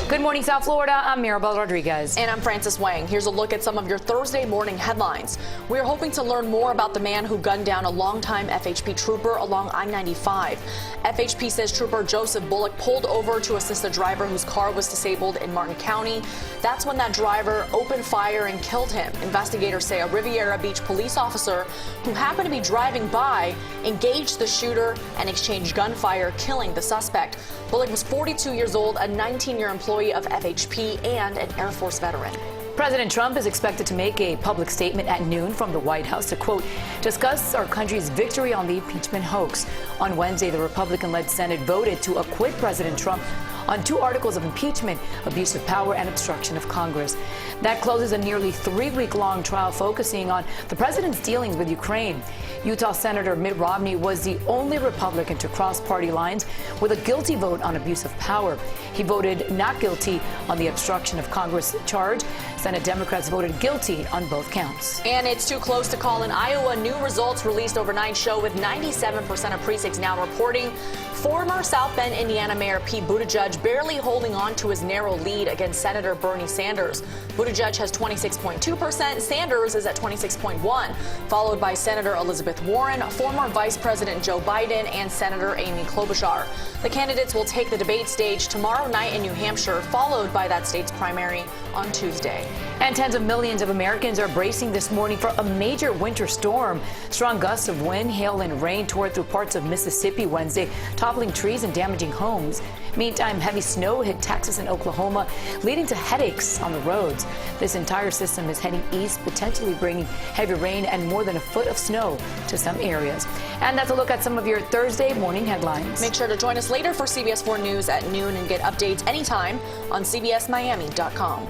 Good morning, South Florida. I'm Mirabel Rodriguez. And I'm Francis Wang. Here's a look at some of your Thursday morning headlines. We're hoping to learn more about the man who gunned down a longtime FHP trooper along I-95. FHP says Trooper Joseph Bullock pulled over to assist a driver whose car was disabled in Martin County. That's when that driver opened fire and killed him. Investigators say a Riviera Beach police officer who happened to be driving by engaged the shooter and exchanged gunfire, killing the suspect. Bullock was 42 years old, a 19-year employee of FHP and an Air Force veteran. President Trump is expected to make a public statement at noon from the White House to, quote, discuss our country's victory on the impeachment hoax. On Wednesday, the Republican-led Senate voted to acquit President Trump on 2 articles of impeachment, abuse of power, and obstruction of Congress. That closes a nearly 3-week-long trial focusing on the president's dealings with Ukraine. Utah Senator Mitt Romney was the only Republican to cross party lines with a guilty vote on abuse of power. He voted not guilty on the obstruction of Congress charge. Senate Democrats voted guilty on both counts. And it's too close to call in Iowa. New results released overnight show with 97% of precincts now reporting former South Bend, Indiana Mayor Pete Buttigieg barely holding on to his narrow lead against Senator Bernie Sanders. Buttigieg has 26.2%. Sanders is at 26.1%, followed by Senator Elizabeth Warren, former Vice President Joe Biden, and Senator Amy Klobuchar. The candidates will take the debate stage tomorrow night in New Hampshire, followed by that state's primary on Tuesday. And tens of millions of Americans are bracing this morning for a major winter storm. Strong gusts of wind, hail, and rain tore through parts of Mississippi Wednesday, toppling trees and damaging homes. Meantime, heavy snow hit Texas and Oklahoma, leading to headaches on the roads. This entire system is heading east, potentially bringing heavy rain and more than a foot of snow to some areas. And that's a look at some of your Thursday morning headlines. Make sure to join us later for CBS4 News at noon and get updates anytime on CBSMiami.com.